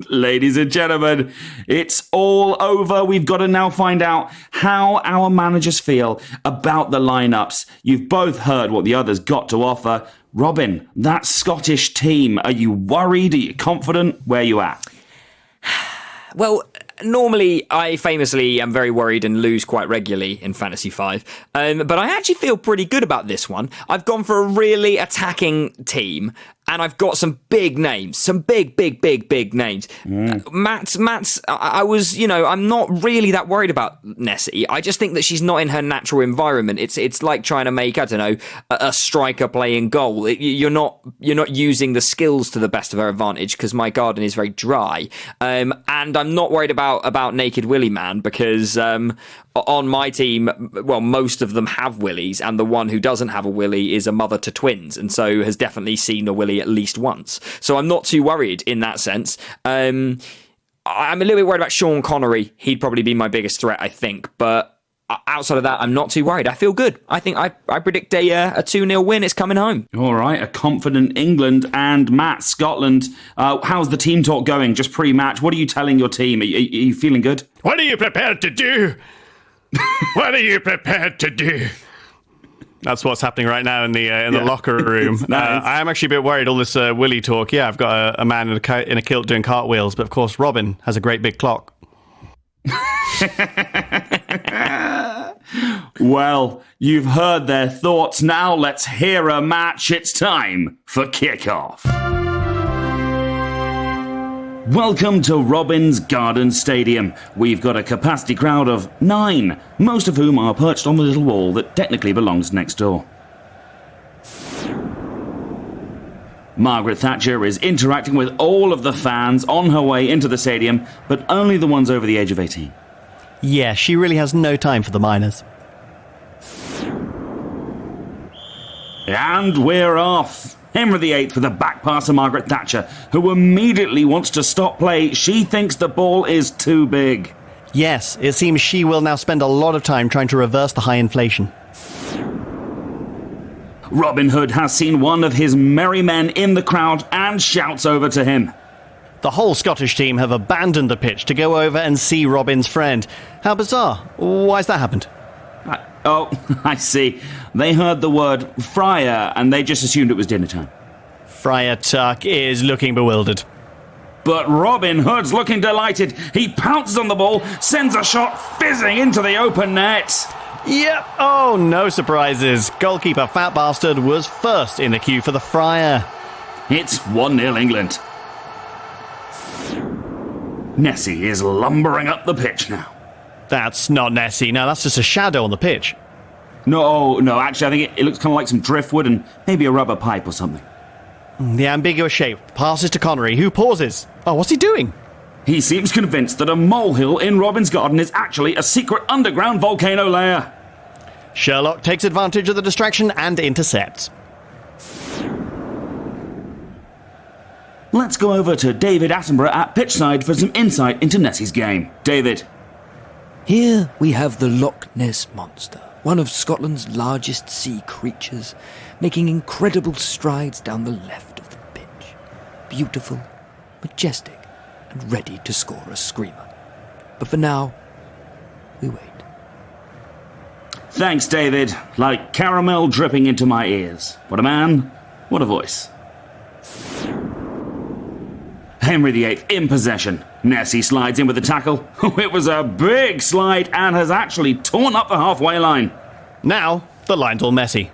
Ladies and gentlemen, it's all over. We've got to now find out how our managers feel about the lineups. You've both heard what the others got to offer. Robin, that Scottish team, are you worried? Are you confident? Where are you at? Well, normally I famously am very worried and lose quite regularly in Fantasy 5. But I actually feel pretty good about this one. I've gone for a really attacking team. And I've got some big names, some big names. Matt's, I'm not really that worried about Nessie. I just think that she's not in her natural environment. It's like trying to make, a striker playing goal. You're not using the skills to the best of her advantage because my garden is very dry. And I'm not worried about Naked Willy Man because on my team, well, most of them have willies, and the one who doesn't have a willy is a mother to twins, and so has definitely seen a willy at least once. So I'm not too worried in that sense. I'm a little bit worried about Sean Connery. He'd probably be my biggest threat, I think, but outside of that, I'm not too worried. I feel good. I think I predict a 2-0 win. It's coming home. All right, a confident England and Matt, Scotland. How's the team talk going just pre-match? What are you telling your team? Are you feeling good? What are you prepared to do? What are you prepared to do? That's what's happening right now in the locker room. Nice. I am actually a bit worried, all this Willy talk. Yeah, I've got a man in a kilt doing cartwheels, but of course Robin has a great big clock. Well, you've heard their thoughts. Now let's hear a match. It's time for kickoff. Welcome to Robins Garden Stadium. We've got a capacity crowd of 9, most of whom are perched on the little wall that technically belongs next door. Margaret Thatcher is interacting with all of the fans on her way into the stadium, but only the ones over the age of 18. Yeah, she really has no time for the minors. And we're off. Henry VIII with a back pass to Margaret Thatcher, who immediately wants to stop play. She thinks the ball is too big. Yes, it seems she will now spend a lot of time trying to reverse the high inflation. Robin Hood has seen one of his merry men in the crowd and shouts over to him. The whole Scottish team have abandoned the pitch to go over and see Robin's friend. How bizarre. Why's that happened? Oh, I see. They heard the word friar and they just assumed it was dinner time. Friar Tuck is looking bewildered. But Robin Hood's looking delighted. He pounces on the ball, sends a shot fizzing into the open net. Yep. Oh, no surprises. Goalkeeper Fat Bastard was first in the queue for the Friar. It's 1-0 England. Nessie is lumbering up the pitch now. That's not Nessie. No, that's just a shadow on the pitch. No, actually, I think it looks kind of like some driftwood and maybe a rubber pipe or something. The ambiguous shape passes to Connery, who pauses. Oh, what's he doing? He seems convinced that a molehill in Robin's garden is actually a secret underground volcano lair. Sherlock takes advantage of the distraction and intercepts. Let's go over to David Attenborough at pitchside for some insight into Nessie's game. David. Here we have the Loch Ness Monster, one of Scotland's largest sea creatures, making incredible strides down the left of the pitch. Beautiful, majestic, and ready to score a screamer. But for now, we wait. Thanks, David. Like caramel dripping into my ears. What a man, what a voice. Henry VIII in possession. Nessie slides in with the tackle. It was a big slide and has actually torn up the halfway line. Now, the line's all messy.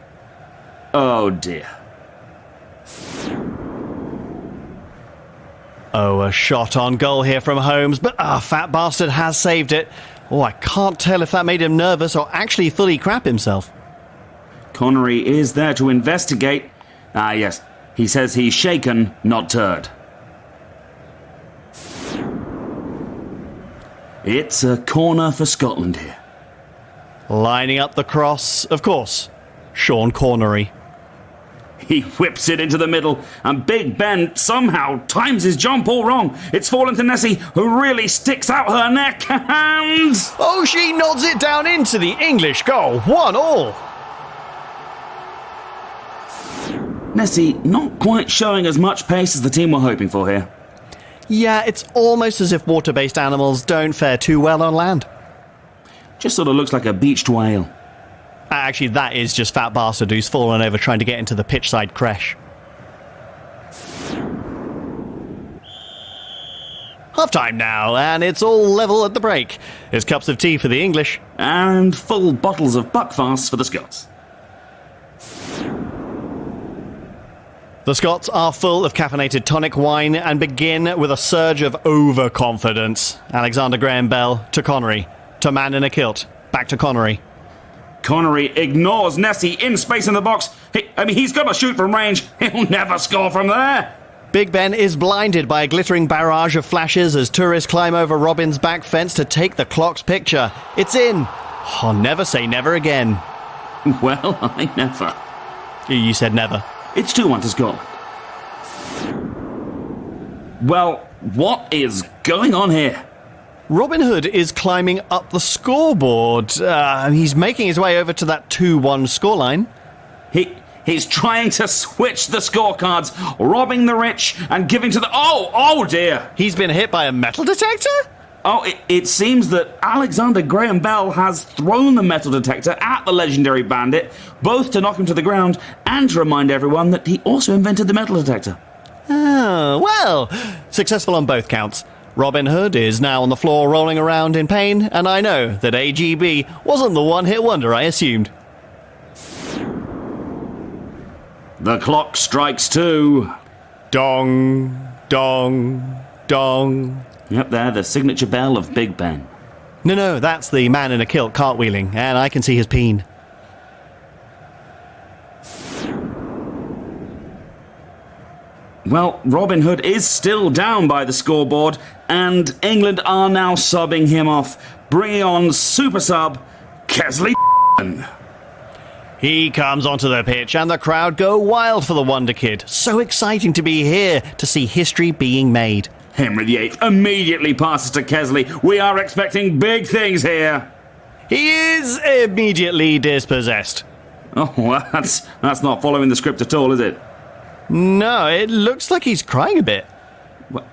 Oh dear. Oh, a shot on goal here from Holmes, but Fat Bastard has saved it. Oh, I can't tell if that made him nervous or actually fully crap himself. Connery is there to investigate. Yes, he says he's shaken, not turd. It's a corner for Scotland here. Lining up the cross, of course, Sean Connery. He whips it into the middle, and Big Ben somehow times his jump all wrong. It's fallen to Nessie, who really sticks out her neck, and... Oh, she nods it down into the English goal. 1-1. Nessie not quite showing as much pace as the team were hoping for here. Yeah, it's almost as if water-based animals don't fare too well on land. Just sort of looks like a beached whale. Actually, that is just Fat Bastard who's fallen over trying to get into the pitchside creche. Half-time now, and it's all level at the break. Here's cups of tea for the English. And full bottles of Buckfast for the Scots. The Scots are full of caffeinated tonic wine and begin with a surge of overconfidence. Alexander Graham Bell to Connery, to man in a kilt, back to Connery. Connery ignores Nessie in space in the box. He's got to shoot from range. He'll never score from there. Big Ben is blinded by a glittering barrage of flashes as tourists climb over Robin's back fence to take the clock's picture. It's in. I'll never say never again. Well, I never. You said never. It's 2-1 to Scotland. Well, what is going on here? Robin Hood is climbing up the scoreboard. He's making his way over to that 2-1 scoreline. He's trying to switch the scorecards, robbing the rich and giving to the... Oh dear! He's been hit by a metal detector? Oh, it seems that Alexander Graham Bell has thrown the metal detector at the legendary bandit, both to knock him to the ground and to remind everyone that he also invented the metal detector. Oh, well, successful on both counts. Robin Hood is now on the floor rolling around in pain, and I know that AGB wasn't the one-hit wonder I assumed. The clock strikes 2. Dong, dong, dong. Yep, there, the signature bell of Big Ben. No, that's the man in a kilt cartwheeling, and I can see his peen. Well, Robin Hood is still down by the scoreboard, and England are now subbing him off, bringing on super sub Kesley. He comes onto the pitch, and the crowd go wild for the Wonder Kid. So exciting to be here to see history being made. Henry VIII immediately passes to Kesley. We are expecting big things here. He is immediately dispossessed. Oh, well, that's not following the script at all, is it? No, it looks like he's crying a bit. What?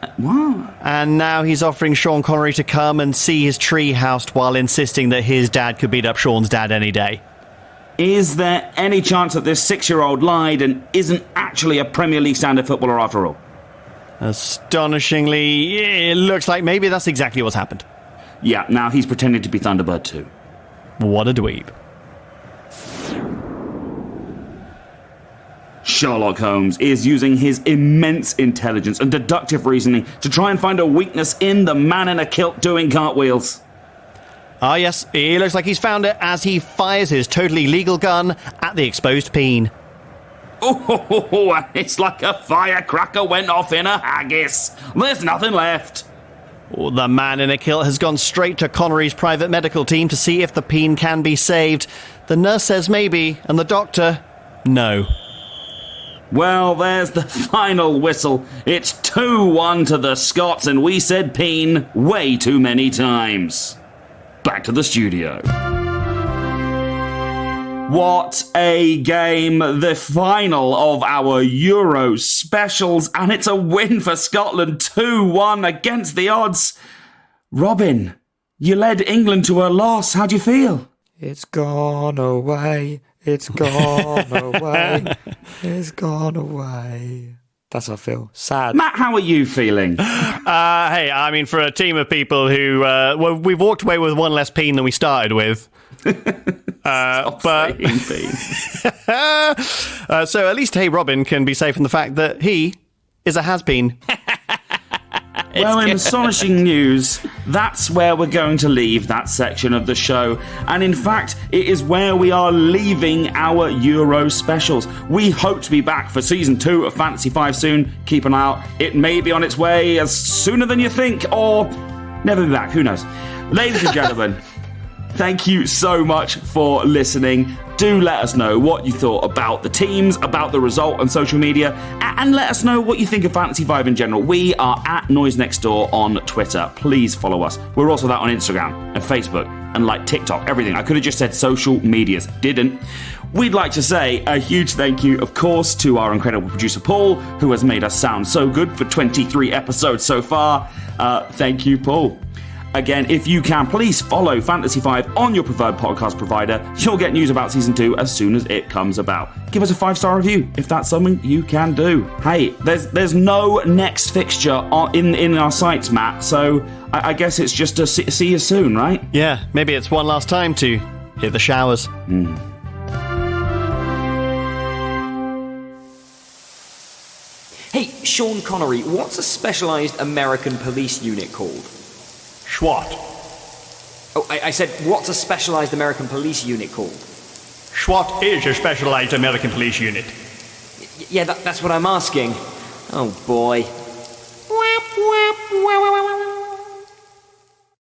And now he's offering Sean Connery to come and see his tree housed while insisting that his dad could beat up Sean's dad any day. Is there any chance that this 6-year-old lied and isn't actually a Premier League standard footballer after all? Astonishingly, it looks like maybe that's exactly what's happened. Yeah, now he's pretending to be Thunderbird too. What a dweeb. Sherlock Holmes is using his immense intelligence and deductive reasoning to try and find a weakness in the man in a kilt doing cartwheels. Ah, yes, he looks like he's found it as he fires his totally legal gun at the exposed peen. Oh, it's like a firecracker went off in a haggis. There's nothing left. Oh, the man in a kilt has gone straight to Connery's private medical team to see if the peen can be saved. The nurse says maybe, and the doctor, no. Well, there's the final whistle. It's 2-1 to the Scots, and we said peen way too many times. Back to the studio. What a game, the final of our Euro specials, and it's a win for Scotland, 2-1 against the odds. Robin, you led England to a loss. How do you feel? It's gone away, it's gone away, it's gone away. That's how I feel. Sad. Matt, how are you feeling? Hey, I mean, for a team of people who, we've walked away with one less peen than we started with. But so at least Hey Robin can be safe in the fact that he is a has-been. Well, in astonishing news, that's where we're going to leave that section of the show. And in fact, it is where we are leaving our Euro specials. We hope to be back for Season 2 of Fantasy 5 soon. Keep an eye out. It may be on its way as sooner than you think, or never be back. Who knows? Ladies and gentlemen, thank you so much for listening. Do let us know what you thought about the teams, about the result on social media, and let us know what you think of Fantasy 5 in general. We are at Noise Next Door on Twitter. Please follow us. We're also that on Instagram and Facebook and like TikTok, everything. I could have just said social medias, didn't. We'd like to say a huge thank you, of course, to our incredible producer Paul, who has made us sound so good for 23 episodes so far. Thank you, Paul. Again, if you can, please follow Fantasy 5 on your preferred podcast provider. You'll get news about Season 2 as soon as it comes about. Give us a 5-star review if that's something you can do. Hey, there's no next fixture in our sites, Matt, so I guess it's just to see you soon, right? Yeah, maybe it's one last time to hit the showers. Hey, Sean Connery, what's a specialised American police unit called? SWAT. Oh, I said, what's a specialised American police unit called? SWAT is a specialized American police unit. Yeah, that's what I'm asking. Oh, boy. Whap, whap.